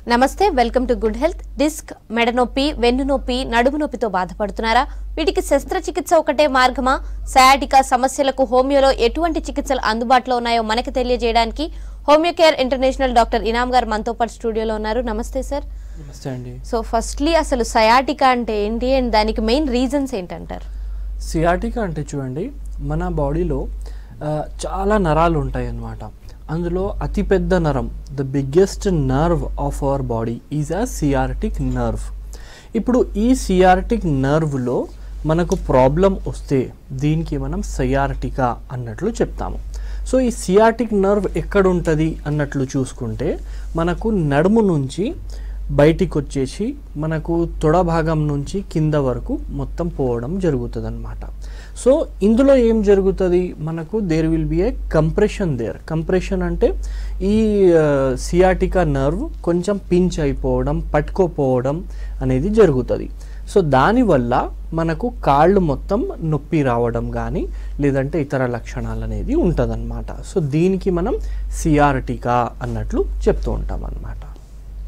నమస్తే welcome to good health. Disc, మెడ నొప్పి, వెన్ను నొప్పి, నడుము నొప్పితో బాధపడుతున్నారా? వీటికి శస్త్రచికిత్స ఒకటే మార్గమా? సయాటికా సమస్యలకు హోమియోలో ఎటువంటి చికిత్సలు అందుబాటులో ఉన్నాయో మనకి తెలియజేయడానికి హోమియో కేర్ ఇంటర్నేషనల్ డాక్టర్ ఇనామ్ గారు మనతో పాటు స్టూడియోలో ఉన్నారు. నమస్తే సార్. నమస్తే అండి. సో ఫస్ట్లీ అసలు సయాటికా అంటే ఏంటి అండ్ దానికి మెయిన్ రీజన్స్ ఏంటంటారు? సియాటికా అంటే చూడండి, మన బాడీలో చాలా నరాలు ఉంటాయి అన్నమాట. అందులో అతిపెద్ద నరం, the biggest nerve of our body is a sciatic nerve. ఇప్పుడు ఈ సియాటిక్ నర్వ్లో మనకు ప్రాబ్లం వస్తే దీనికి మనం సయాటికా అన్నట్లు చెప్తాము. సో ఈ సియాటిక్ నర్వ్ ఎక్కడ ఉంటుంది అన్నట్లు చూసుకుంటే మనకు నడుము నుంచి బయటికి వచ్చేసి మనకు తొడ భాగం నుంచి కింద వరకు మొత్తం పోవడం జరుగుతుంది అన్నమాట. సో ఇందులో ఏం జరుగుతుంది, మనకు there will be a compression there. Compression అంటే ఈ సియాటికా నర్వ్ కొంచెం పించ్ అయిపోవడం, పట్టుకోపోవడం అనేది జరుగుతుంది. సో దానివల్ల మనకు కాళ్ళు మొత్తం నొప్పి రావడం కానీ లేదంటే ఇతర లక్షణాలు అనేది ఉంటుందన్నమాట. సో దీనికి మనం సియాటికా అన్నట్లు చెప్తూ ఉంటాం అన్నమాట.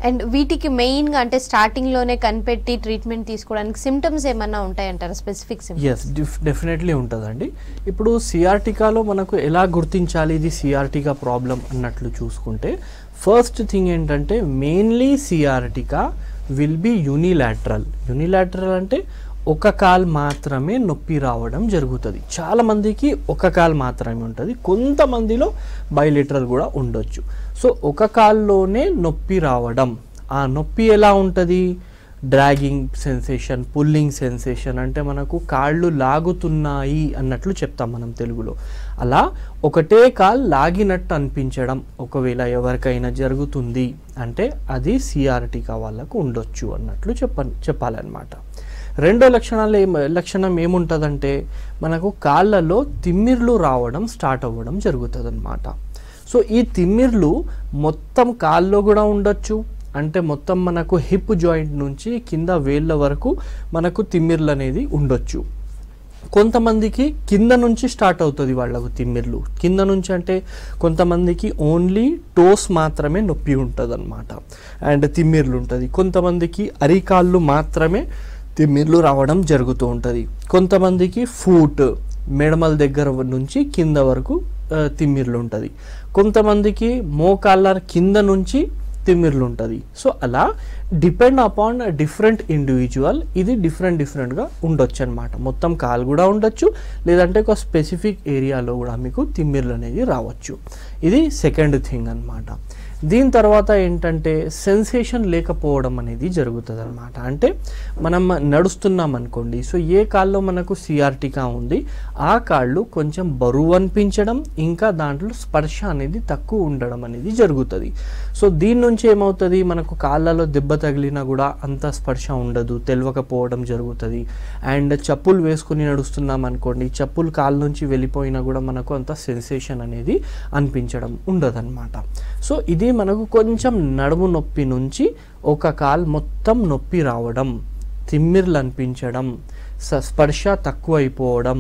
అండ్ వీటికి మెయిన్గా అంటే స్టార్టింగ్లోనే కనిపెట్టి ట్రీట్మెంట్ తీసుకోవడానికి సిమ్టమ్స్ ఏమన్నా ఉంటాయంటారా, స్పెసిఫిక్ సిమ్టమ్స్? ఎస్, డెఫినెట్లీ ఉంటుందండి. ఇప్పుడు సియాటికాలో మనకు ఎలా గుర్తించాలి ఇది సియాటికా ప్రాబ్లం అన్నట్లు చూసుకుంటే ఫస్ట్ థింగ్ ఏంటంటే mainly sciatica will be unilateral. Unilateral అంటే ఒక కాల్ మాత్రమే నొప్పి రావడం జరుగుతుంది. చాలామందికి ఒక కాల్ మాత్రమే ఉంటుంది, కొంతమందిలో బైలేటరల్ కూడా ఉండొచ్చు. సో ఒక కాల్లోనే నొప్పి రావడం, ఆ నొప్పి ఎలా ఉంటుంది, డ్రాగింగ్ సెన్సేషన్, పుల్లింగ్ సెన్సేషన్, అంటే మనకు కాళ్ళు లాగుతున్నాయి అన్నట్లు చెప్తాం మనం తెలుగులో. అలా ఒకటే కాల్ లాగినట్టు అనిపించడం ఒకవేళ ఎవరికైనా జరుగుతుంది అంటే అది సియాటికా వాళ్ళకు ఉండొచ్చు అన్నట్లు చెప్పాలన్నమాట. రెండో లక్షణం ఏముంటుందంటే మనకు కాళ్ళలో తిమ్మిర్లు రావడం స్టార్ట్ అవ్వడం జరుగుతుంది అన్నమాట. సో ఈ తిమ్మిర్లు మొత్తం కాల్లో కూడా ఉండొచ్చు, అంటే మొత్తం మనకు హిప్ జాయింట్ నుంచి కింద వేళ్ళ వరకు మనకు తిమ్మిర్లు అనేది ఉండొచ్చు. కొంతమందికి కింద నుంచి స్టార్ట్ అవుతుంది వాళ్ళకు తిమ్మిర్లు. కింద నుంచి అంటే కొంతమందికి ఓన్లీ టోస్ మాత్రమే నొప్పి ఉంటుంది అన్నమాట, అండ్ తిమ్మిర్లు ఉంటుంది. కొంతమందికి అరికాళ్ళు మాత్రమే తిమ్మిర్లు రావడం జరుగుతూ ఉంటుంది. కొంతమందికి ఫూట్, మెడమల దగ్గర నుంచి కింద వరకు తిమ్మిర్లు ఉంటుంది. కొంతమందికి మోకాళ్ళ కింద నుంచి తిమ్మిర్లు ఉంటుంది. సో అలా డిపెండ్ అపాన్ డిఫరెంట్ ఇండివిజువల్ ఇది డిఫరెంట్గా ఉండొచ్చు అనమాట. మొత్తం కాలు కూడా ఉండొచ్చు, లేదంటే ఒక స్పెసిఫిక్ ఏరియాలో కూడా మీకు తిమ్మిర్లు అనేది రావచ్చు. ఇది సెకండ్ థింగ్ అనమాట. దీని తర్వాత ఏంటంటే సెన్సేషన్ లేకపోవడం అనేది జరుగుతుంది అనమాట. అంటే మనం నడుస్తున్నాం అనుకోండి, సో ఏ కాల్లో మనకు సియాటికా ఉంది ఆ కాళ్ళు కొంచెం బరువు అనిపించడం, ఇంకా దాంట్లో స్పర్శ అనేది తక్కువ ఉండడం అనేది జరుగుతుంది. సో దీని నుంచి ఏమవుతుంది, మనకు కాళ్ళలో దెబ్బ తగిలినా కూడా అంత స్పర్శ ఉండదు, తెలియకపోవడం జరుగుతుంది. అండ్ చెప్పులు వేసుకుని నడుస్తున్నాం అనుకోండి, చెప్పులు కాళ్ళ నుంచి వెళ్ళిపోయినా కూడా మనకు అంత సెన్సేషన్ అనేది అనిపించడం ఉండదన్నమాట. సో ఇది మనకు కొంచెం నడుము నొప్పి నుంచి ఒక కాల్ మొత్తం నొప్పి రావడం, తిమ్మిర్లు అనిపించడం, స్పర్శ తక్కువ అయిపోవడం,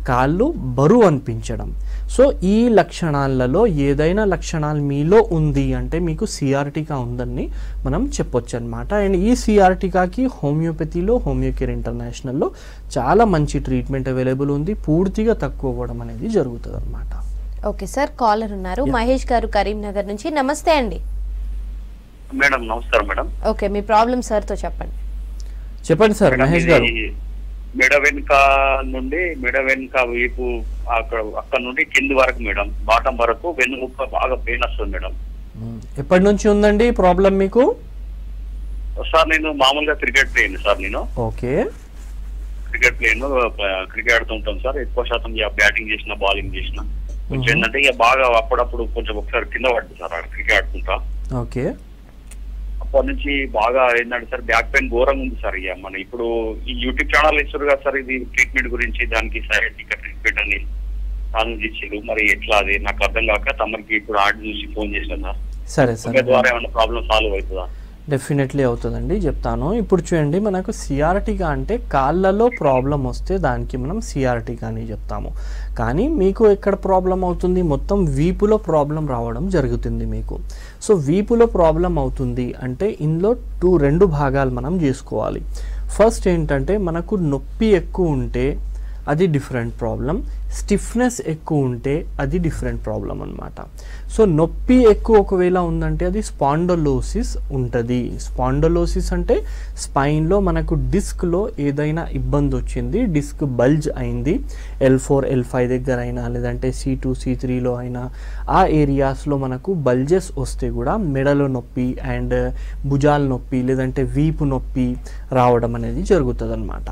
కాళ్ళు బరువు అనిపించడం. సో ఈ లక్షణాలలో ఏదైనా లక్షణాలు మీలో ఉంది అంటే మీకు సియాటికా ఉందని మనం చెప్పొచ్చు అనమాట. అండ్ ఈ సియాటికాకి హోమియోపతిలో, హోమియో కేర్ ఇంటర్నేషనల్లో చాలా మంచి ట్రీట్మెంట్ అవైలబుల్ ఉంది. పూర్తిగా తక్కువ అవ్వడం అనేది జరుగుతుంది అనమాట. ఓకే సార్, కాలర్ ఉన్నారు మహేష్ గారు కరీంనగర్ నుంచి. నమస్తే అండి. మేడం నమస్కారం మేడం. ఓకే, మీ ప్రాబ్లం సార్ తో చెప్పండి. చెప్పండి సార్ మహేష్ గారు. మెడ వెనుక నుండి మెడ వెనుక వైపు అక్కడ నుండి కింది వరకు మేడం, బాటం వరకు వెన్నుముక్క బాగా పెయిన్ వస్తుంది మేడం. ఎప్పటి నుంచి ఉందండి ప్రాబ్లం మీకు? సార్ నేను మామూలుగా క్రికెట్ ప్లేయర్ సార్. నేను ఓకే, క్రికెట్ ఆడుతుంటాను సార్. ఎక్కువ శాతం బ్యాటింగ్ చేసిన, బౌలింగ్ చేసిన, కొంచెం ఏంటంటే ఇక బాగా అప్పుడప్పుడు కొంచెం ఒకసారి కింద పడుతుంది సార్ క్రికెట్ ఆడుకుంటా. ఓకే, అప్పటి నుంచి బాగా ఏంటంటే సార్ బ్యాక్ పెయిన్ ఘోరంగా ఉంది సార్. ఇక మన ఇప్పుడు ఈ యూట్యూబ్ ఛానల్ ఇస్తారు కదా సార్, ఇది ట్రీట్మెంట్ గురించి, దానికి సయాటికా ట్రీట్మెంట్ అని ఛానల్ ఇచ్చారు. మరి ఎట్లా అది నాకు అర్థం కాక తమరికి ఇప్పుడు ఆర్డర్ చూసి ఫోన్ చేసిన సార్. సరే సార్, ద్వారా ఏమైనా ప్రాబ్లం సాల్వ్ అవుతుందా? డెఫినెట్లీ అవుతుందండి, చెప్తాను. ఇప్పుడు చూడండి, మనకు సిఆర్టికా అంటే కాళ్ళలో ప్రాబ్లం వస్తే దానికి మనం సిఆర్టికా అని చెప్తాము. కానీ మీకు ఎక్కడ ప్రాబ్లం అవుతుంది, మొత్తం వీపులో ప్రాబ్లం రావడం జరుగుతుంది మీకు. సో వీపులో ప్రాబ్లం అవుతుంది అంటే ఇందులో రెండు భాగాలు మనం చేసుకోవాలి. ఫస్ట్ ఏంటంటే మనకు నొప్పి ఎక్కువ ఉంటే అది డిఫరెంట్ ప్రాబ్లం, స్టిఫ్నెస్ ఎక్కువ ఉంటే అది డిఫరెంట్ ప్రాబ్లం అనమాట. సో నొప్పి ఎక్కువ ఒకవేళ ఉందంటే అది స్పాండలోసిస్ ఉంటుంది. స్పాండలోసిస్ అంటే స్పైన్లో మనకు డిస్క్లో ఏదైనా ఇబ్బంది వచ్చింది, డిస్క్ బల్జ్ అయింది, L4 L5 దగ్గర అయినా లేదంటే C2 C3లో అయినా ఆ ఏరియాస్లో మనకు బల్జెస్ వస్తే కూడా మెడలో నొప్పి అండ్ భుజాల నొప్పి లేదంటే వీపు నొప్పి రావడం అనేది జరుగుతుంది అనమాట.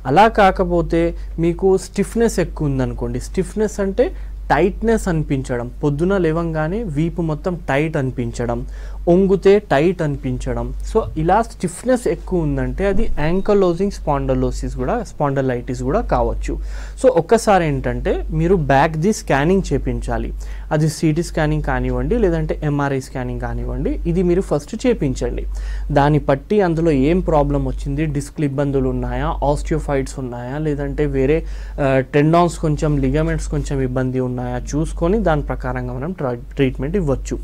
అలా కాకపోతే మీకు స్టిఫ్నెస్ ఎక్కువ ఉందనుకోండి, స్టిఫ్నెస్ అంటే టైట్నెస్ అనిపించడం, పొద్దున లేవంగానే వీపు మొత్తం టైట్ అనిపించడం, ఒంగుతే టైట్ అనిపించడం. సో ఇలా స్టిఫ్నెస్ ఎక్కువ ఉందంటే అది యాంకలోజింగ్ స్పాండలైటిస్ కూడా కావచ్చు. సో ఒక్కసారి ఏంటంటే మీరు బ్యాక్ది స్కానింగ్ చేయించాలి. అది సిటీ స్కానింగ్ కానివ్వండి లేదంటే MRI స్కానింగ్ కానివ్వండి, ఇది మీరు ఫస్ట్ చేయించండి. దాన్ని బట్టి అందులో ఏం ప్రాబ్లం వచ్చింది, డిస్క్లు ఇబ్బందులు ఉన్నాయా, ఆస్టియోఫైట్స్ ఉన్నాయా లేదంటే వేరే టెండాన్స్ కొంచెం లిగమెంట్స్ కొంచెం ఇబ్బంది ఉన్నాయా చూసుకొని దాని ప్రకారంగా మనం ట్రీట్మెంట్ ఇవ్వచ్చు.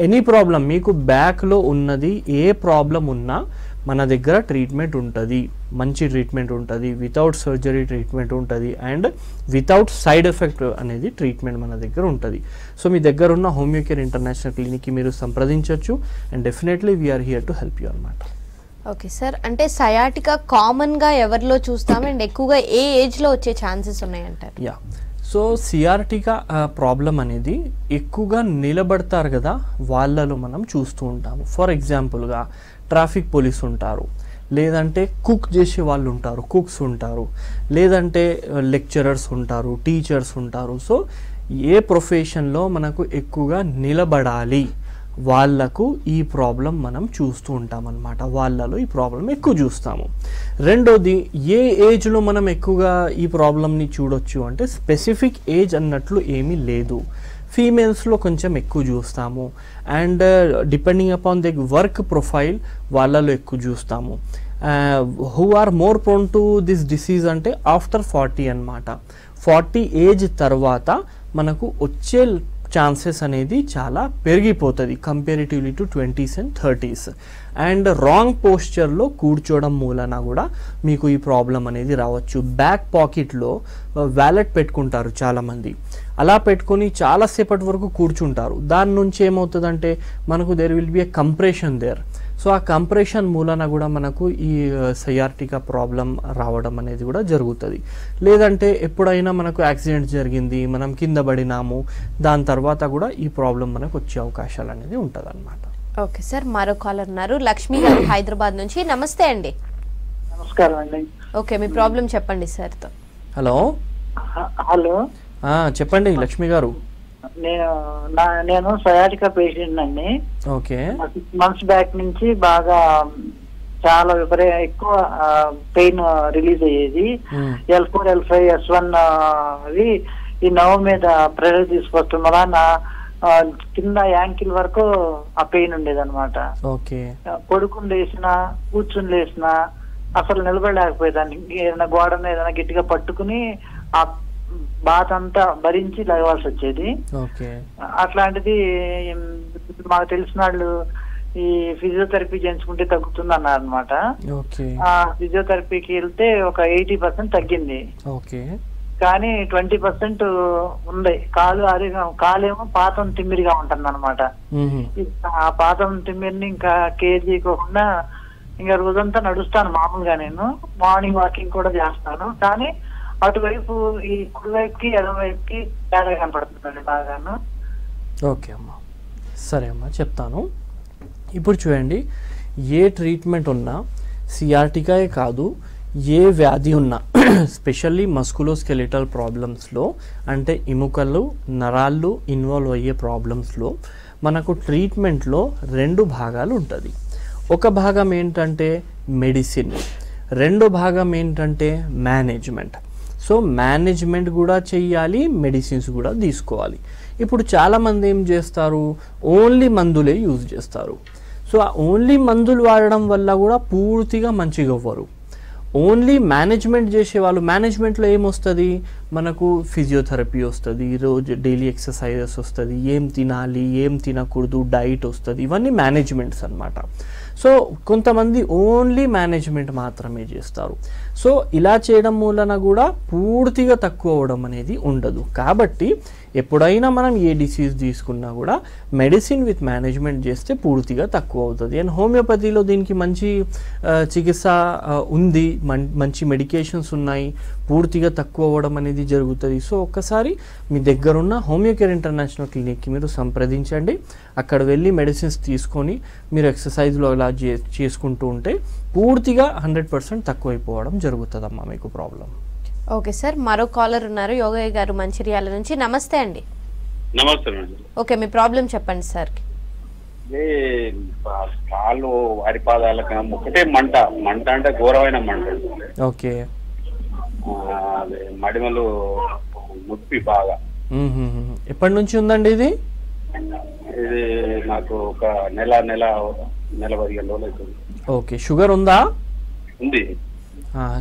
ఎనీ ప్రాబ్లం మీకు బ్యాక్లో ఉన్నది ఏ ప్రాబ్లం ఉన్నా మన దగ్గర ట్రీట్మెంట్ ఉంటుంది, మంచి ట్రీట్మెంట్ ఉంటుంది, వితౌట్ సర్జరీ ట్రీట్మెంట్ ఉంటుంది అండ్ వితౌట్ సైడ్ ఎఫెక్ట్ అనేది ట్రీట్మెంట్ మన దగ్గర ఉంటుంది. సో మీ దగ్గర ఉన్న హోమియోకేర్ ఇంటర్నేషనల్ క్లినిక్కి మీరు సంప్రదించవచ్చు and definitely we are here to help you అనమాట. ఓకే సార్, అంటే సయాటికా కామన్గా ఎవరిలో చూస్తాం అండ్ ఎక్కువగా ఏ ఏజ్లో వచ్చే ఛాన్సెస్ ఉన్నాయంటారు? యా, సో సిఆర్టికా ప్రాబ్లం అనేది ఎక్కువగా నిలబడతారు కదా వాళ్ళలో మనం చూస్తూ ఉంటాము. ఫర్ ఎగ్జాంపుల్గా ట్రాఫిక్ పోలీస్ ఉంటారు, లేదంటే కుక్ చేసే వాళ్ళు ఉంటారు, కుక్స్ ఉంటారు, లేదంటే లెక్చరర్స్ ఉంటారు, టీచర్స్ ఉంటారు. సో ఏ ప్రొఫెషన్లో మనకు ఎక్కువగా నిలబడాలి వాళ్ళకు ఈ ప్రాబ్లం మనం చూస్తూ ఉంటాం అన్నమాట. వాళ్ళలో ఈ ప్రాబ్లం ఎక్కువ చూస్తాము. రెండోది, ఏ ఏజ్లో మనం ఎక్కువగా ఈ ప్రాబ్లమ్ని చూడొచ్చు అంటే స్పెసిఫిక్ ఏజ్ అన్నట్లు ఏమీ లేదు. ఫీమేల్స్లో కొంచెం ఎక్కువ చూస్తాము and depending upon the work profile వాళ్ళలో ఎక్కువ చూస్తాము. Who are more prone to this disease అంటే ఆఫ్టర్ 40 అన్నమాట. 40 ఏజ్ తర్వాత మనకు వచ్చే ఛాన్సెస్ అనేది చాలా పెరిగిపోతుంది comparatively to 20s and 30s. And wrong పోస్చర్లో కూర్చోవడం మూలన కూడా మీకు ఈ ప్రాబ్లం అనేది రావచ్చు. బ్యాక్ పాకెట్లో వ్యాలెట్ పెట్టుకుంటారు చాలామంది, అలా పెట్టుకొని చాలాసేపటి వరకు కూర్చుంటారు. దాని నుంచి ఏమవుతుందంటే మనకు there will be a compression there. So ఆ కంప్రెషన్ మూలన కూడా మనకు ఈ సయార్టికా ప్రాబ్లం రావడం అనేది కూడా జరుగుతుంది. లేదంటే ఎప్పుడైనా మనకు యాక్సిడెంట్ జరిగింది, మనం కింద పడినాము, దాని తర్వాత కూడా ఈ ప్రాబ్లం మనకు వచ్చే అవకాశాలు అనేది ఉంటుంది అన్నమాట. ఓకే సార్, మరో కాలర్ ఉన్నారు, లక్ష్మి గారు హైదరాబాద్ నుంచి. నమస్తే అండి. నమస్కారం అండి. ఓకే, మీ ప్రాబ్లం చెప్పండి సార్తో. హలో హలో చెప్పండి లక్ష్మి గారు. నేను సయాటికా పేషెంట్ అండి. ఓకే, 6 months బ్యాక్ నుంచి బాగా చాలా ఎక్కువ పెయిన్ రిలీజ్ అయ్యేది. L4 L5 S1 అవి ఈ నవ్వు మీద ప్రెషర్ తీసుకొస్తాం వల్ల నా కింద యాంకిల్ వరకు ఆ పెయిన్ ఉండేది అనమాట. పడుకుని లేసిన కూర్చుని లేసిన అసలు నిలబడలేకపోయేదాన్ని. ఏదైనా గోడను ఏదైనా గట్టిగా పట్టుకుని ఆ బాధ అంతా భరించి లేవాల్సి వచ్చేది. అట్లాంటిది మాకు తెలిసిన వాళ్ళు ఈ ఫిజియోథెరపీ చేయించుకుంటే తగ్గుతుంది అన్నారు అనమాట. ఆ ఫిజియోథెరపీకి వెళ్తే ఒక 80% తగ్గింది, కానీ 20% ఉంది. కాలేమో పాతం తిమ్మిరిగా ఉంటుంది అనమాట. ఆ పాతం తిమ్మిరిని ఇంకా కేర్ చేయకోకుండా ఇంకా రోజంతా నడుస్తాను మామూలుగా. నేను మార్నింగ్ వాకింగ్ కూడా చేస్తాను, కానీ అటువైపు ఈ కుడివైపుకి ఎడమవైపుకి తేడా కనపడుతుందండి బాగాను. ఓకే అమ్మా, సరే అమ్మా చెప్తాను. ఇప్పుడు చూడండి, ఏ ట్రీట్మెంట్ ఉన్నా సిఆర్టికాయే కాదు, ఏ వ్యాధి ఉన్నా స్పెషల్లీ మస్కులోస్కెలిటల్ ప్రాబ్లమ్స్లో అంటే ఎముకలు నరాళ్ళు ఇన్వాల్వ్ అయ్యే ప్రాబ్లమ్స్లో మనకు ట్రీట్మెంట్లో 2 భాగాలు ఉంటుంది. ఒక భాగం ఏంటంటే మెడిసిన్, రెండో భాగం ఏంటంటే మేనేజ్మెంట్. సో మేనేజ్మెంట్ కూడా చెయ్యాలి, మెడిసిన్స్ కూడా తీసుకోవాలి. ఇప్పుడు చాలామంది ఏం చేస్తారు, ఓన్లీ మందులే యూజ్ చేస్తారు. సో ఓన్లీ మందులు వాడడం వల్ల కూడా పూర్తిగా మంచిగా అవ్వరు. ఓన్లీ మేనేజ్మెంట్ చేసే వాళ్ళు, మేనేజ్మెంట్లో ఏమొస్తుంది మనకు, ఫిజియోథెరపీ వస్తుంది, రోజు డైలీ ఎక్సర్సైజెస్ వస్తుంది, ఏం తినాలి ఏం తినకూడదు డైట్ వస్తుంది, ఇవన్నీ మేనేజ్మెంట్స్ అన్నమాట. సో కొంతమంది ఓన్లీ మేనేజ్మెంట్ మాత్రమే చేస్తారు. సో ఇలా చేయడం మూలన కూడా పూర్తిగా తక్కువ అవ్వడం అనేది ఉండదు. కాబట్టి ఎప్పుడైనా మనం ఏ డిసీజ్ తీసుకున్నా కూడా మెడిసిన్ విత్ మేనేజ్మెంట్ చేస్తే పూర్తిగా తక్కువ అవుతుంది. అండ్ హోమియోపతిలో దీనికి మంచి చికిత్స ఉంది, మంచి మెడికేషన్స్ ఉన్నాయి, పూర్తిగా తక్కువ అవ్వడం అనేది జరుగుతుంది. సో ఒక్కసారి మీ దగ్గరున్న హోమియోకేర్ ఇంటర్నేషనల్ క్లినిక్కి మీరు సంప్రదించండి. అక్కడ వెళ్ళి మెడిసిన్స్ తీసుకొని మీరు ఎక్సర్సైజ్లో అలా చేసుకుంటూ ఉంటే పూర్తిగా 100% తక్కువైపోవడం జరుగుతుందమ్మా మీకు ప్రాబ్లం. ఓకే సార్, మరో కాలర్ ఉన్నారు యోగయ్య గారు మంచిర్యాల నుంచి. నమస్తే అండి. నమస్తే. ఓకే, మీ ప్రాబ్లం చెప్పండి సార్. కాళ్ళు వారి పాదాలకు ఒకటే మంట అంటే ఘోరమైన మంట. ఓకే. అదే మడిమలు నొప్పి బాగా. ఎప్పటి నుంచి ఉందండి ఇది? ఇది నాకు ఒక నెల 15 రోజులు అవుతుంది. ఓకే. షుగర్ ఉందా? ఉంది.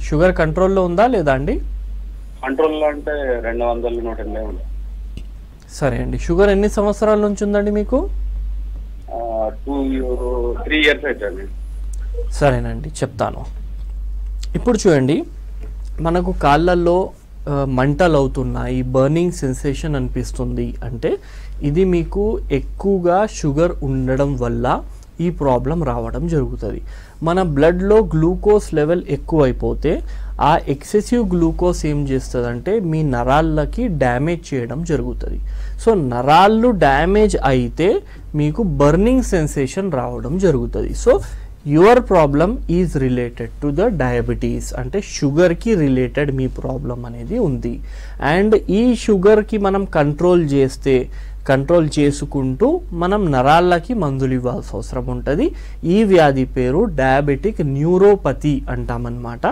షుగర్ కంట్రోల్లో ఉందా లేదా అండి? కంట్రోల్లో అంటే 200 180 ఉంది. సరే అండి. షుగర్ ఎన్ని సంవత్సరాల నుంచి ఉందండి మీకు? 3 years అవుతుంది. సరేనండి, చెప్తాను. ఇప్పుడు చూడండి, మనకు కాళ్ళల్లో మంటలు అవుతున్నాయి, బర్నింగ్ సెన్సేషన్ అనిపిస్తుంది అంటే ఇది మీకు ఎక్కువగా షుగర్ ఉండడం వల్ల ఈ ప్రాబ్లం రావడం జరుగుతుంది. మన బ్లడ్లో గ్లూకోజ్ లెవెల్ ఎక్కువైపోతే ఆ ఎక్సెసివ్ గ్లూకోజ్ ఏం చేస్తుందంటే మీ నరాలకి డ్యామేజ్ చేయడం జరుగుతుంది. సో నరాళ్ళు డ్యామేజ్ అయితే మీకు బర్నింగ్ సెన్సేషన్ రావడం జరుగుతుంది. So your problem is related to the diabetes, అంటే షుగర్కి రిలేటెడ్ మీ ప్రాబ్లం అనేది ఉంది. అండ్ ఈ షుగర్కి మనం కంట్రోల్ చేసుకుంటూ మనం నరాలకి మందులు ఇవ్వాల్సి అవసరం ఉంటుంది. ఈ వ్యాధి పేరు డయాబెటిక్ న్యూరోపతి అంటామన్నమాట.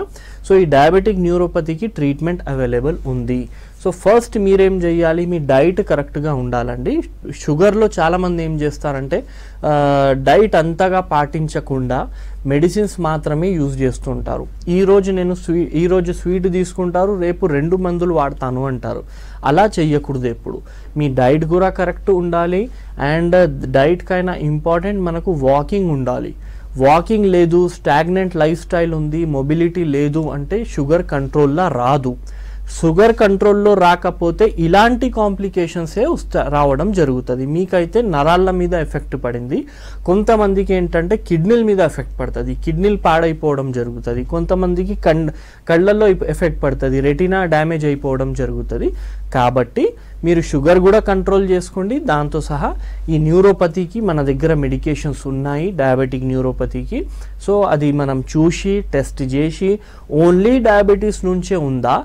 సో ఈ డయాబెటిక్ న్యూరోపతికి ట్రీట్మెంట్ అవైలబుల్ ఉంది. సో ఫస్ట్ మీరేం చేయాలి, మీ డైట్ కరెక్ట్గా ఉండాలండి. షుగర్లో చాలామంది ఏం చేస్తారంటే డైట్ అంతగా పాటించకుండా మెడిసిన్స్ మాత్రమే యూజ్ చేస్తుంటారు. ఈరోజు స్వీట్ తీసుకుంటారు, రేపు 2 మందులు వాడతాను అంటారు. అలా చెయ్యకూడదు ఎప్పుడు. మీ డైట్ కూడా కరెక్ట్ ఉండాలి. అండ్ డైట్ కైనా ఇంపార్టెంట్ మనకు వాకింగ్ ఉండాలి. వాకింగ్ లేదు, స్టాగ్నెంట్ లైఫ్ స్టైల్ ఉంది, మొబిలిటీ లేదు అంటే షుగర్ కంట్రోల్లో రాదు. షుగర్ కంట్రోల్లో రాకపోతే ఇలాంటి కాంప్లికేషన్సే రావడం జరుగుతుంది. మీకైతే నరాల మీద ఎఫెక్ట్ పడింది, కొంతమందికి ఏంటంటే కిడ్నీల మీద ఎఫెక్ట్ పడుతుంది, కిడ్నీలు పాడైపోవడం జరుగుతుంది. కొంతమందికి కళ్ళల్లో ఎఫెక్ట్ పడుతుంది, రెటినా డ్యామేజ్ అయిపోవడం జరుగుతుంది. కాబట్టి మీరు షుగర్ కూడా కంట్రోల్ చేసుకోండి. దాంతో సహా ఈ న్యూరోపతికి మన దగ్గర మెడికేషన్స్ ఉన్నాయి, డయాబెటిక్ న్యూరోపతికి. సో అది మనం చూసి టెస్ట్ చేసి ఓన్లీ డయాబెటీస్ నుంచే ఉందా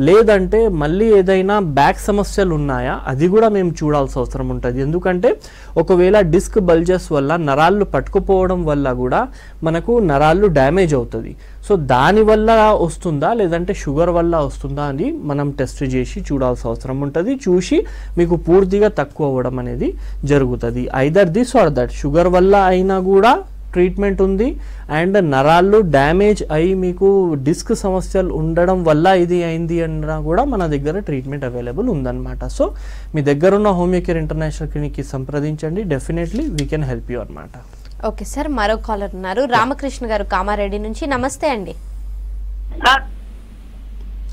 లేదంటే మళ్ళీ ఏదైనా బ్యాక్ సమస్యలు ఉన్నాయా అది కూడా మేము చూడాల్సిన అవసరం ఉంటుంది. ఎందుకంటే ఒకవేళ డిస్క్ బల్జెస్ వల్ల నరాళ్ళు పట్టుకుపోవడం వల్ల కూడా మనకు నరాళ్ళు డ్యామేజ్ అవుతుంది. సో దానివల్ల వస్తుందా లేదంటే షుగర్ వల్ల వస్తుందా అని మనం టెస్ట్ చేసి చూడాల్సిన అవసరం ఉంటుంది. చూసి మీకు పూర్తిగా తక్కువ అవ్వడం అనేది జరుగుతుంది. Either this or that, sugar వల్ల అయినా కూడా ట్రీట్మెంట్ ఉంది, అండ్ నరాళ్ళు డ్యామేజ్ అయ్యి మీకు డిస్క్ సమస్యలు ఉండడం వల్ల ఇది అయింది అన్నా కూడా మన దగ్గర ట్రీట్మెంట్ అవైలబుల్ ఉందన్నమాట. సో మీ దగ్గర ఉన్న హోమియోకేర్ ఇంటర్నేషనల్ క్లినిక్కి సంప్రదించండి, definitely we can help you అనమాట. ఓకే సార్, మరో కాలర్ ఉన్నారు రామకృష్ణ గారు కామారెడ్డి నుంచి. నమస్తే అండి.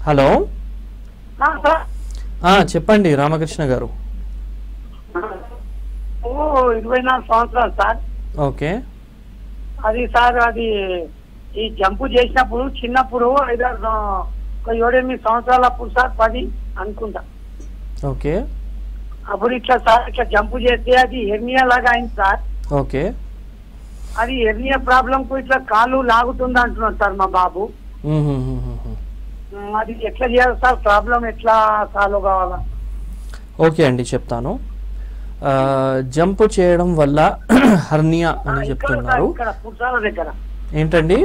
హలో, చెప్పండి రామకృష్ణ గారు. 24 సంవత్సరాలు సార్. ఓకే. అది సార్, అది ఈ జంపు చేసినప్పుడు చిన్నప్పుడు 7-8 సంవత్సరాలప్పుడు సార్ 10 అనుకుంటా. ఓకే. అప్పుడు ఇట్లా సార్ ఇట్లా జంపు చేస్తే అది హెర్నియా లాగా అయింది సార్. ఓకే. అది హెర్నియా ప్రాబ్లం కు ఇట్లా కాళ్ళు లాగుతుంది అంటున్నారు సార్ మా బాబు. అది ఎట్లా చేయాలి సార్, ప్రాబ్లం ఎట్లా సాల్వ్ కావాలా? ఓకే అండి, చెప్తాను. జంప్ చేయడం వల్ల హర్నియా అని చెప్తున్నారు. ఏంటండి?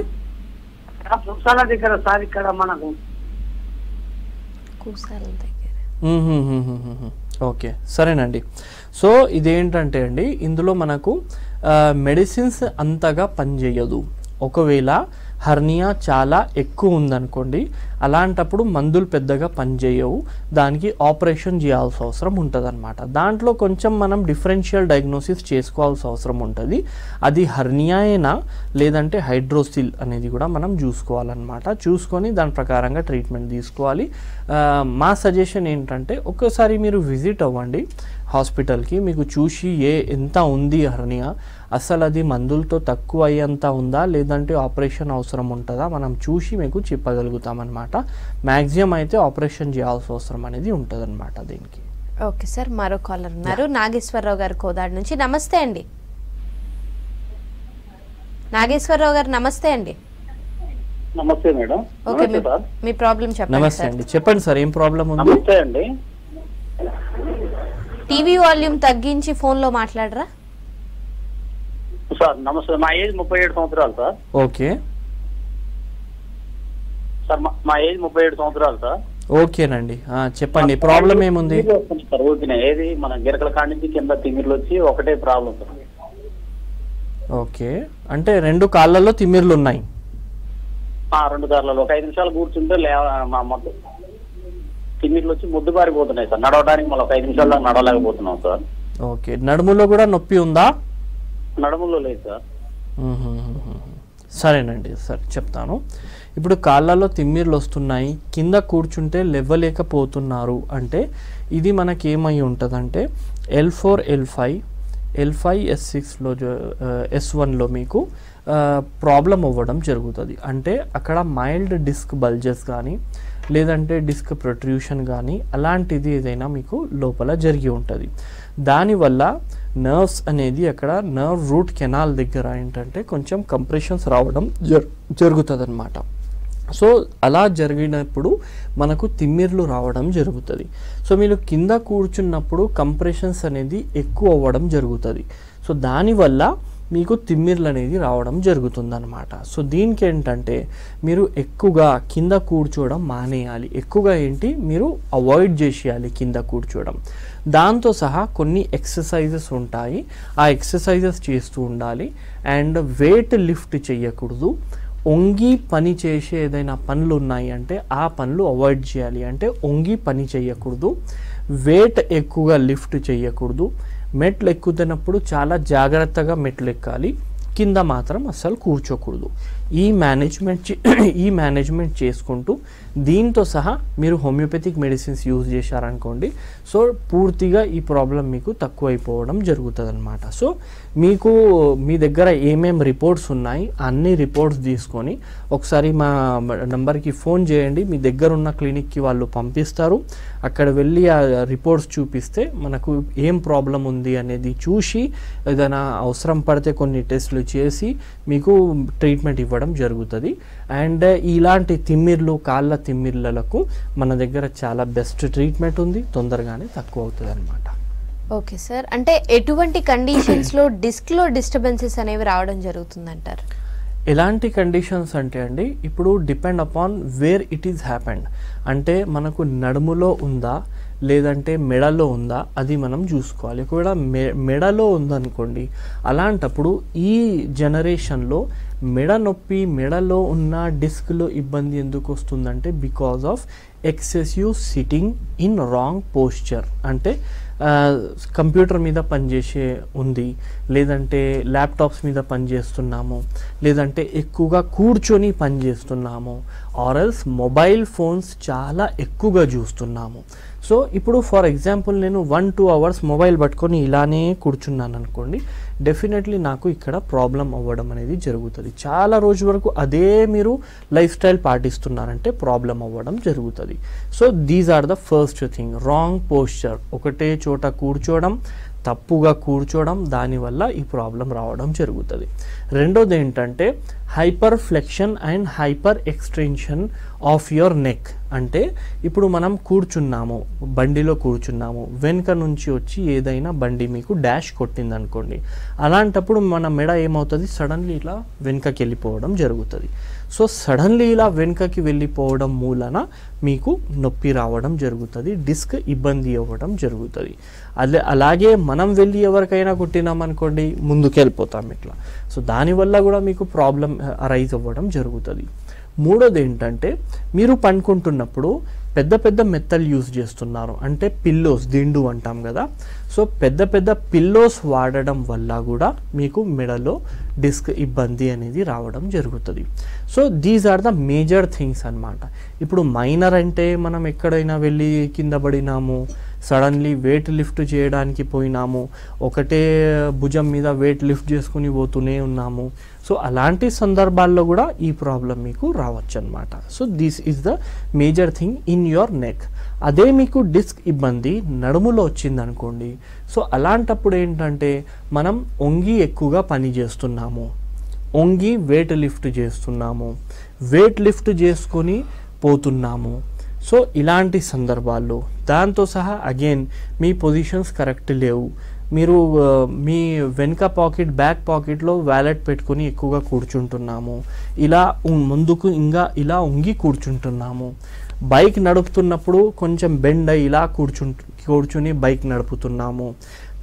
దగ్గర సార్, ఇక్కడ మనకు. ఓకే, సరేనండి. సో ఇదేంటంటే అండి, ఇందులో మనకు మెడిసిన్స్ అంతగా పనిచేయదు. ఒకవేళ హర్నియా చాలా ఎక్కువ ఉందనుకోండి, అలాంటప్పుడు మందులు పెద్దగా పనిచేయవు, దానికి ఆపరేషన్ చేయాల్సిన అవసరం ఉంటుంది అనమాట. దాంట్లో కొంచెం మనం డిఫరెన్షియల్ డయాగ్నోసిస్ చేసుకోవాల్సిన అవసరం ఉంటుంది. అది హర్నియా అయినా లేదంటే హైడ్రోసిల్ అనేది కూడా మనం చూసుకోవాలన్నమాట. చూసుకొని దాని ప్రకారంగా ట్రీట్మెంట్ తీసుకోవాలి. మా సజెషన్ ఏంటంటే ఒక్కసారి మీరు విజిట్ అవ్వండి హాస్పిటల్కి, మీకు చూసి ఎంత ఉంది హర్నియా, అసలు అది మందులతో తక్కువ అయ్యేంత ఉందా లేదంటే ఆపరేషన్ అవసరం ఉంటుందా మనం చూసి మీకు చెప్పగలుగుతామన్నమాట. మ్యాక్సిమం అయితే ఆపరేషన్ చేయాల్సిన అవసరం అనేది ఉంటుంది అనమాట దీనికి. ఓకే సార్, మరో కాలర్ ఉన్నారు, నాగేశ్వరరావు గారు కోదాడు నుంచి. నమస్తే అండి నాగేశ్వరరావు గారు. నమస్తే అండి. నమస్తే మేడం. ఓకే, మీ ప్రాబ్లం చెప్పండి. నమస్తే అండి, చెప్పండి సార్, ఏం ప్రాబ్లం ఉంది? నమస్తే అండి. టీవీ వాల్యూమ్ తగ్గించి ఫోన్ లో మాట్లాడరా సార్? నమస్తే, మా ఏజ్ 37 సంవత్సరాలు సార్. ఓకే సార్ మా ఏజ్ 37 సంవత్సరాలు సార్. ఓకేనండి, చెప్పండి ప్రాబ్లం ఏముంది? సార్ ఓకేనా, ఏది మన గిరకల కాడి నుంచి కింద తిమ్మిర్లు వచ్చి ఒకటే ప్రాబ్లం సార్. ఓకే, అంటే 2 కాళ్ళల్లో తిమ్మిర్లు ఉన్నాయి? 2 కార్లలో ఒక 5 నిమిషాలు కూర్చుంటే మొత్తం తిమ్మిర్లు వచ్చి ముద్దు పారిపోతున్నాయి సార్. నడవడానికి మళ్ళీ ఒక 5 నిమిషాలు దాకా నడవలేకపోతున్నాం సార్. ఓకే, నడుములో కూడా నొప్పి ఉందా? నడుములో లేదు సార్. సరేనండి సార్, చెప్తాను. ఇప్పుడు కాళ్ళలో తిమ్మిర్లు వస్తున్నాయి, కింద కూర్చుంటే లేవలేకపోతున్నారు అంటే ఇది మనకి ఏమై ఉంటుందంటే L4 L5 L5 S6లో S1లో మీకు ప్రాబ్లం అవ్వడం జరుగుతుంది. అంటే అక్కడ మైల్డ్ డిస్క్ బల్జెస్ కానీ లేదంటే డిస్క్ ప్రొట్రూషన్ కానీ అలాంటిది ఏదైనా మీకు లోపల జరిగి ఉంటుంది. దానివల్ల నర్వ్స్ అనేది అక్కడ నర్వ్ రూట్ కెనాల్ దగ్గర ఏంటంటే కొంచెం కంప్రెషన్స్ రావడం జరుగుతుంది అనమాట. సో అలా జరిగినప్పుడు మనకు తిమ్మిర్లు రావడం జరుగుతుంది. సో మీరు కింద కూర్చున్నప్పుడు కంప్రెషన్స్ అనేది ఎక్కువ అవ్వడం జరుగుతుంది. సో దానివల్ల మీకు తిమ్మిర్లు అనేది రావడం జరుగుతుందన్నమాట. సో దీనికి ఏంటంటే మీరు ఎక్కువగా కింద కూర్చోవడం మానేయాలి. ఎక్కువగా ఏంటి మీరు అవాయిడ్ చేసేయాలి కింద కూర్చోవడం. దాంతో సహా కొన్ని ఎక్సర్సైజెస్ ఉంటాయి, ఆ ఎక్సర్సైజెస్ చేస్తూ ఉండాలి. అండ్ వెయిట్ లిఫ్ట్ చేయకూడదు. ఒంగి పని చేసే ఏదైనా పనులు ఉన్నాయి అంటే ఆ పనులు అవాయిడ్ చేయాలి. అంటే ఒంగి పని చేయకూడదు, వెయిట్ ఎక్కువగా లిఫ్ట్ చేయకూడదు. మెట్లు ఎక్కుతున్నప్పుడు చాలా జాగ్రత్తగా మెట్లు ఎక్కాలి, కింద మాత్రం అస్సలు కూర్చోకూడదు. ఈ మేనేజ్మెంట్ చేసుకుంటూ దీంతో సహా మీరు హోమియోపతిక్ మెడిసిన్స్ యూజ్ చేశారనుకోండి, సో పూర్తిగా ఈ ప్రాబ్లం మీకు తక్కువైపోవడం జరుగుతుంది అనమాట. సో మీకు మీ దగ్గర ఏమేమి రిపోర్ట్స్ ఉన్నాయి అన్ని రిపోర్ట్స్ తీసుకొని ఒకసారి మా నంబర్కి ఫోన్ చేయండి. మీ దగ్గర ఉన్న క్లినిక్కి వాళ్ళు పంపిస్తారు. అక్కడ వెళ్ళి ఆ రిపోర్ట్స్ చూపిస్తే మనకు ఏం ప్రాబ్లం ఉంది అనేది చూసి ఏదైనా అవసరం పడితే కొన్ని టెస్టులు చేసి మీకు ట్రీట్మెంట్ ఇవ్వడం జరుగుతుంది. అండ్ ఇలాంటి తిమ్మిర్లు, కాళ్ళ తిమ్మిర్లకు మన దగ్గర చాలా బెస్ట్ ట్రీట్మెంట్ ఉంది, తొందరగానే తక్కువ అవుతుంది అనమాట. ఓకే సార్, అంటే ఎటువంటి కండిషన్స్లో డిస్క్లో డిస్టర్బెన్సెస్ అనేవి రావడం జరుగుతుందంటారు? ఎలాంటి కండిషన్స్ అంటే అండి, ఇప్పుడు depend upon where it is happened. అంటే మనకు నడుములో ఉందా లేదంటే మెడలో ఉందా అది మనం చూసుకోవాలి. ఒకవేళ మెడలో ఉందనుకోండి, అలాంటప్పుడు ఈ జనరేషన్లో మెడ నొప్పి, మెడలో ఉన్న డిస్క్లో ఇబ్బంది ఎందుకు వస్తుందంటే because of excessive sitting in wrong posture. అంటే కంప్యూటర్ మీద పనిచేసే ఉంది, లేదంటే ల్యాప్టాప్స్ మీద పనిచేస్తున్నాము, లేదంటే ఎక్కువగా కూర్చొని పనిచేస్తున్నాము, ఆర్ఎల్స్ మొబైల్ ఫోన్స్ చాలా ఎక్కువగా చూస్తున్నాము. సో ఇప్పుడు ఫర్ ఎగ్జాంపుల్ నేను 1-2 అవర్స్ మొబైల్ పట్టుకొని ఇలానే కూర్చున్నాను అనుకోండి, డెఫినెట్లీ నాకు ఇక్కడ ప్రాబ్లం అవ్వడం అనేది జరుగుతుంది. చాలా రోజు వరకు అదే మీరు లైఫ్ స్టైల్ పాటిస్తున్నారంటే ప్రాబ్లం అవ్వడం జరుగుతుంది. So these are the first thing, wrong posture, ఒకటే చోట కూర్చోవడం, తప్పుగా కూర్చోవడం, దానివల్ల ఈ ప్రాబ్లం రావడం జరుగుతుంది. రెండోది ఏంటంటే hyper flexion and hyper extension of your neck. అంటే ఇప్పుడు మనం కూర్చున్నాము, బండిలో కూర్చున్నాము, వెనుక నుంచి వచ్చి ఏదైనా బండి మీకు డాష్ కొట్టింది అనుకోండి, అలాంటప్పుడు మన మెడ ఏమవుతుంది, సడన్లీ ఇలా వెనుకకి వెళ్ళిపోవడం జరుగుతుంది. సో సడన్లీ ఇలా వెనుకకి వెళ్ళిపోవడం మూలన మీకు నొప్పి రావడం జరుగుతుంది, డిస్క్ ఇబ్బంది అవ్వడం జరుగుతుంది. అలాగే మనం వెళ్ళి ఎవరికైనా కుట్టినామనుకోండి ముందుకు వెళ్ళిపోతాం ఇట్లా. సో దానివల్ల కూడా మీకు ప్రాబ్లం అరైజ్ అవ్వడం జరుగుతుంది. మూడోది ఏంటంటే మీరు పండుకుంటున్నప్పుడు పెద్ద పెద్ద మెత్తలు యూజ్ చేస్తున్నారు, అంటే పిల్లోస్, దిండు అంటాం కదా. సో పెద్ద పెద్ద పిల్లోస్ వాడడం వల్ల కూడా మీకు మెడలో డిస్క్ ఇబ్బంది అనేది రావడం జరుగుతుంది. So these are the major things అన్నమాట. ఇప్పుడు మైనర్ అంటే మనం ఎక్కడైనా వెళ్ళి కింద పడినాము, సడన్లీ వెయిట్ లిఫ్ట్ చేయడానికి పోయినాము, ఒకటే భుజం మీద వెయిట్ లిఫ్ట్ చేసుకుని పోతూనే ఉన్నాము. సో అలాంటి సందర్భాల్లో కూడా ఈ ప్రాబ్లం మీకు రావచ్చు అన్నమాట. So this is the major thing in your neck. అదే మీకు డిస్క్ ఇబ్బంది నడుములో వచ్చిందనుకోండి, సో అలాంటప్పుడు ఏంటంటే మనం వంగి ఎక్కువగా పని చేస్తున్నాము, వంగి వెయిట్ లిఫ్ట్ చేస్తున్నాము, వెయిట్ లిఫ్ట్ చేసుకొని పోతున్నాము. సో ఇలాంటి సందర్భాల్లో దాంతో సహా అగైన్ మీ పొజిషన్స్ కరెక్ట్ లేవు, మీరు మీ వెనుక పాకెట్, బ్యాక్ పాకెట్లో వ్యాలెట్ పెట్టుకొని ఎక్కువగా కూర్చుంటున్నాము, ఇలా ముందుకు ఇంకా ఇలా ఉంగి కూర్చుంటున్నాము, బైక్ నడుపుతున్నప్పుడు కొంచెం బెండ్ అయ్యి ఇలా కూర్చుని బైక్ నడుపుతున్నాము,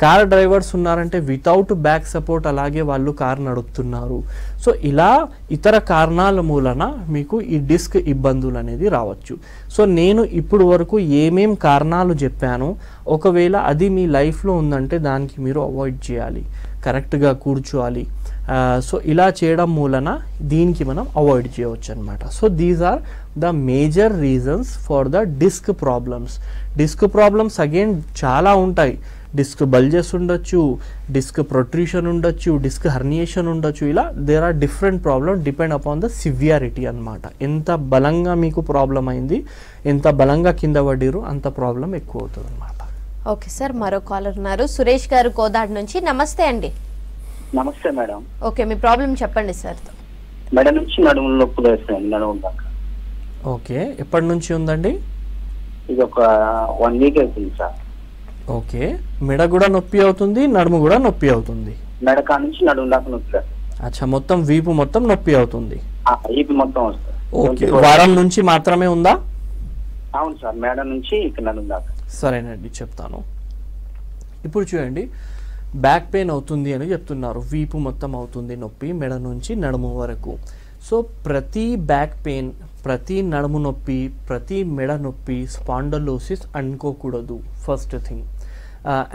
కార్ డ్రైవర్స్ ఉన్నారంటే వితౌట్ బ్యాక్ సపోర్ట్ అలాగే వాళ్ళు కార్ నడుపుతున్నారు. సో ఇలా ఇతర కారణాల మూలన మీకు ఈ డిస్క్ ఇబ్బందులు అనేది రావచ్చు. సో నేను ఇప్పుడు వరకు ఏమేం కారణాలు చెప్పాను, ఒకవేళ అది మీ లైఫ్లో ఉందంటే దానికి మీరు అవాయిడ్ చేయాలి, కరెక్ట్గా కూర్చోవాలి. సో ఇలా చేయడం మూలన దీనికి మనం అవాయిడ్ చేయవచ్చు అనమాట. So these are the major reasons for the disc problems. Disc problems again చాలా ఉంటాయి. డిస్క్ బల్జెస్ ఉండొచ్చు, డిస్క్ ప్రొట్రూషన్ ఉండొచ్చు, డిస్క్ హర్నియేషన్ ఉండొచ్చు. ఇలా there are different problem depend upon the severity అనమాట. ఎంత బలంగా మీకు ప్రాబ్లం అయింది, ఎంత బలంగా కింద పడిరు, అంత ప్రాబ్లం ఎక్కువ అవుతుంది అనమాట. ఓకే సార్, మరో కాలర్ ఉన్నారు, సురేష్ గారు కోదాడ్ నుంచి. నమస్తే అండి. నమస్తే మేడం. ఓకే, మీ ప్రాబ్లం చెప్పండి సార్. మెడ నుంచి నడుము నొప్పులు వేస్తాయండి, నడుము దాకా. ఓకే, ఎప్పటి నుంచి ఉందండి? ఇది ఒక 1 వీక్ అవుతుంది సార్. ఓకే, మెడ కూడా నొప్పి అవుతుంది, నడుము కూడా నొప్పి అవుతుంది? మెడకా నుంచి నడుము దాకా నొప్పి. అచ్చా, మొత్తం వీపు మొత్తం నొప్పి అవుతుంది? వీపు మొత్తం వస్తుంది. ఓకే, వారం నుంచి మాత్రమే ఉందా? అవును సార్, మెడ నుంచి ఇక్కడ నడుము దాకా. సరేనండి, చెప్తాను. ఇప్పుడు చూడండి, బ్యాక్ పెయిన్ అవుతుంది అని చెప్తున్నారు, వీపు మొత్తం అవుతుంది నొప్పి మెడ నుంచి నడుము వరకు. సో ప్రతి బ్యాక్ పెయిన్, ప్రతి నడుము నొప్పి, ప్రతి మెడ నొప్పి స్పాండలోసిస్ అనుకోకూడదు ఫస్ట్ థింగ్.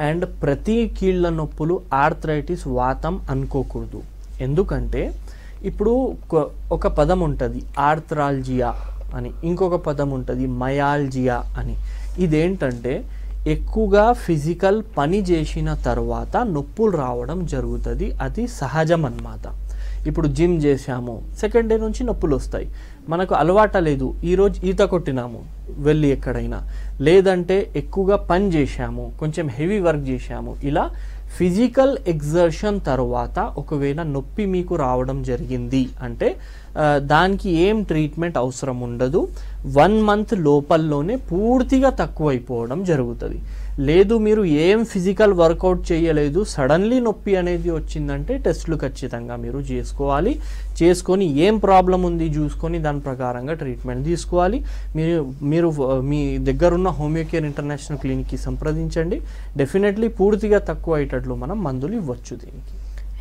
అండ్ ప్రతి కీళ్ళ నొప్పులు ఆర్థరైటిస్, వాతం అనుకోకూడదు. ఎందుకంటే ఇప్పుడు ఒక పదం ఉంటుంది ఆర్థరాల్జియా అని, ఇంకొక పదం ఉంటుంది మయాల్జియా అని. ఇదేంటంటే ఎక్కువగా ఫిజికల్ పని చేసిన తర్వాత నొప్పులు రావడం జరుగుతుంది, అది సహజం అన్నమాట. ఇప్పుడు జిమ్ చేసాము, సెకండ్ డే నుంచి నొప్పులు వస్తాయి. మనకు అలవాట లేదు, ఈరోజు ఈత కొట్టినాము వెళ్ళి ఎక్కడైనా, లేదంటే ఎక్కువగా పని చేసాము, కొంచెం హెవీ వర్క్ చేసాము, ఇలా ఫిజికల్ ఎగ్జర్షన్ తర్వాత ఒకవేళ నొప్పి మీకు రావడం జరిగింది అంటే దానికి ఏం ట్రీట్మెంట్ అవసరం ఉండదు. 1 మంత్ లోపల్లోనే పూర్తిగా తక్కువ అయిపోవడం జరుగుతుంది. లేదు మీరు ఏం ఫిజికల్ వర్కౌట్ చేయలేదు, సడన్లీ నొప్పి అనేది వచ్చిందంటే టెస్టులు ఖచ్చితంగా మీరు చేసుకొని ఏం ప్రాబ్లం ఉంది చూసుకొని దాని ప్రకారంగా ట్రీట్మెంట్ తీసుకోవాలి. మీరు మీ దగ్గరున్న హోమియోకేర్ ఇంటర్నేషనల్ క్లినిక్కి సంప్రదించండి. డెఫినెట్లీ పూర్తిగా తక్కువ అయ్యేటట్లు మనం మందులు ఇవ్వచ్చు దీనికి.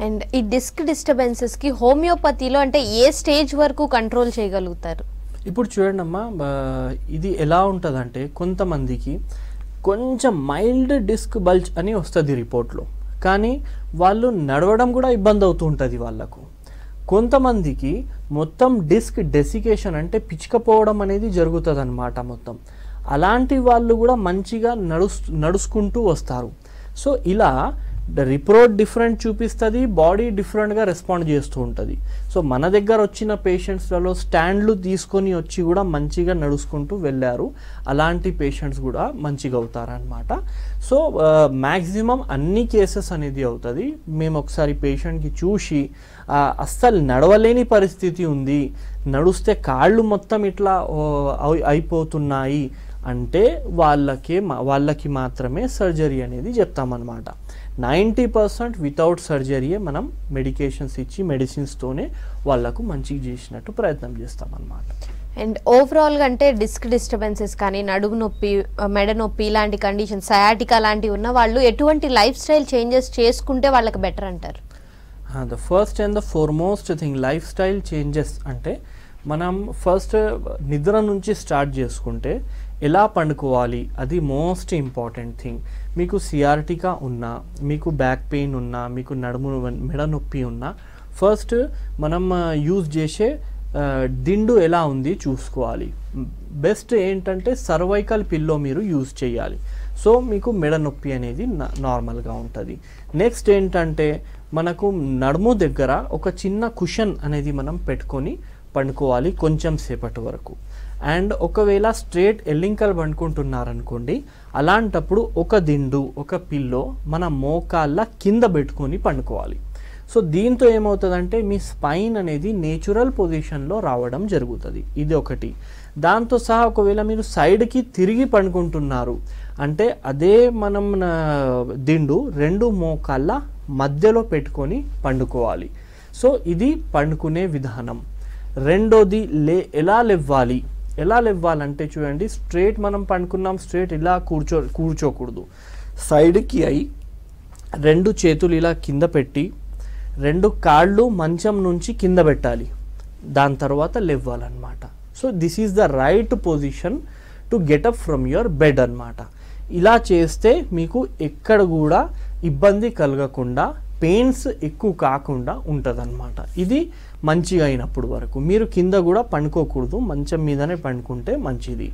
అండ్ ఈ డిస్క్ డిస్టర్బెన్సెస్కి హోమియోపతిలో అంటే ఏ స్టేజ్ వరకు కంట్రోల్ చేయగలుగుతారు? ఇప్పుడు చూడండి అమ్మా, ఇది ఎలా ఉంటుందంటే కొంతమందికి కొంచెం మైల్డ్ డిస్క్ బల్జ్ అని వస్తుంది రిపోర్ట్లో, కానీ వాళ్ళు నడవడం కూడా ఇబ్బంది అవుతూ ఉంటుంది వాళ్ళకు. కొంతమందికి మొత్తం డిస్క్ డెసికేషన్ అంటే పిచ్చుకపోవడం అనేది జరుగుతుంది అన్నమాట మొత్తం. అలాంటి వాళ్ళు కూడా మంచిగా నడుచుకుంటూ వస్తారు. సో ఇలా రిపోర్ట్ డిఫరెంట్ చూపిస్తుంది, బాడీ డిఫరెంట్గా రెస్పాండ్ చేస్తూ ఉంటుంది. సో మన దగ్గర వచ్చిన పేషెంట్స్లలో స్టాండ్లు తీసుకొని వచ్చి కూడా మంచిగా నడుచుకుంటూ వెళ్ళారు. అలాంటి పేషెంట్స్ కూడా మంచిగా అవుతారనమాట. సో మ్యాక్సిమం అన్ని కేసెస్ అనేది అవుతుంది. మేము ఒకసారి పేషెంట్కి చూసి అస్సలు నడవలేని పరిస్థితి ఉంది, నడుస్తే కాళ్ళు మొత్తం ఇట్లా అయిపోతున్నాయి అంటే వాళ్ళకి మాత్రమే సర్జరీ అనేది చెప్తామన్నమాట. 90% వితౌట్ సర్జరీయే మనం మెడికేషన్స్ ఇచ్చి మెడిసిన్స్తోనే వాళ్ళకు మంచిగా చేసినట్టు ప్రయత్నం చేస్తామన్నమాట. అండ్ ఓవరాల్గా అంటే డిస్క్ డిస్టర్బెన్సెస్ కానీ నడుము నొప్పి, మెడ నొప్పి ఇలాంటి కండిషన్, సయాటికా లాంటివి ఉన్న వాళ్ళు ఎటువంటి లైఫ్ స్టైల్ చేంజెస్ చేసుకుంటే వాళ్ళకి బెటర్ అంటారు? The first and the foremost thing life style changes అంటే మనం ఫస్ట్ నిద్ర నుంచి స్టార్ట్ చేసుకుంటే ఎలా పండుకోవాలి అది మోస్ట్ ఇంపార్టెంట్ థింగ్. మీకు సిఆర్టికా ఉన్నా, మీకు బ్యాక్ పెయిన్ ఉన్నా, మీకు మెడ నొప్పి ఉన్నా ఫస్ట్ మనం యూజ్ చేసే దిండు ఎలా ఉంది చూసుకోవాలి. బెస్ట్ ఏంటంటే సర్వైకల్ పిల్లో మీరు యూజ్ చేయాలి. సో మీకు మెడ నొప్పి అనేది నార్మల్గా ఉంటుంది. నెక్స్ట్ ఏంటంటే మనకు నడుము దగ్గర ఒక చిన్న కుషన్ అనేది మనం పెట్టుకొని పండుకోవాలి కొంచెం సేపటి వరకు. అండ్ ఒకవేళ స్ట్రేట్ ఎల్లింకలు పండుకుంటున్నారనుకోండి, అలాంటప్పుడు ఒక దిండు ఒక పిల్లో మన మోకాళ్ళ కింద పెట్టుకొని పండుకోవాలి. సో దీంతో ఏమవుతుందంటే మీ స్పైన్ అనేది నేచురల్ పొజిషన్లో రావడం జరుగుతుంది. ఇది ఒకటి. దాంతో సహా ఒకవేళ మీరు సైడ్కి తిరిగి పండుకుంటున్నారు అంటే అదే మనం దిండు రెండు మోకాళ్ళ మధ్యలో పెట్టుకొని పండుకోవాలి. సో ఇది పండుకునే విధానం. రెండోది ఎలా లేవ్వాలంటే చూడండి, స్ట్రేట్ మనం పండుకున్నాం, స్ట్రేట్ ఇలా కూర్చోకూడదు. సైడ్కి అయి రెండు చేతులు ఇలా కింద పెట్టి రెండు కాళ్ళు మంచం నుంచి కింద పెట్టాలి. దాని తర్వాత లేవ్వాలన్నమాట. So this is the right position to get up from your bed అన్నమాట. ఇలా చేస్తే మీకు ఎక్కడ కూడా ఇబ్బంది కలగకుండా, పెయిన్స్ ఎక్కువ కాకుండా ఉంటుందన్నమాట. ఇది మంచిగా అయినప్పుడు వరకు మీరు కింద కూడా పండుకోకూడదు, మంచం మీదనే పండుకుంటే మంచిది.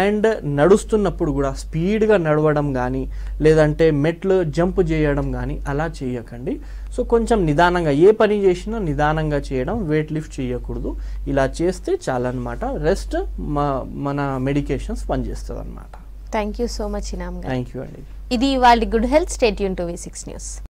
అండ్ నడుస్తున్నప్పుడు కూడా స్పీడ్గా నడవడం కానీ లేదంటే మెట్లు జంప్ చేయడం కానీ అలా చేయకండి. సో కొంచెం నిదానంగా ఏ పని చేసినా నిదానంగా చేయడం, వెయిట్ లిఫ్ట్ చేయకూడదు. ఇలా చేస్తే చాలా అన్నమాట. రెస్ట్ మన మెడికేషన్స్ పనిచేస్తుంది అన్నమాట. థ్యాంక్ యూ సో మచ్ ఇనామ్ గారు. థ్యాంక్ యూ అండి. ఇది వాళ్ళ good health. Stay tune to V6 news.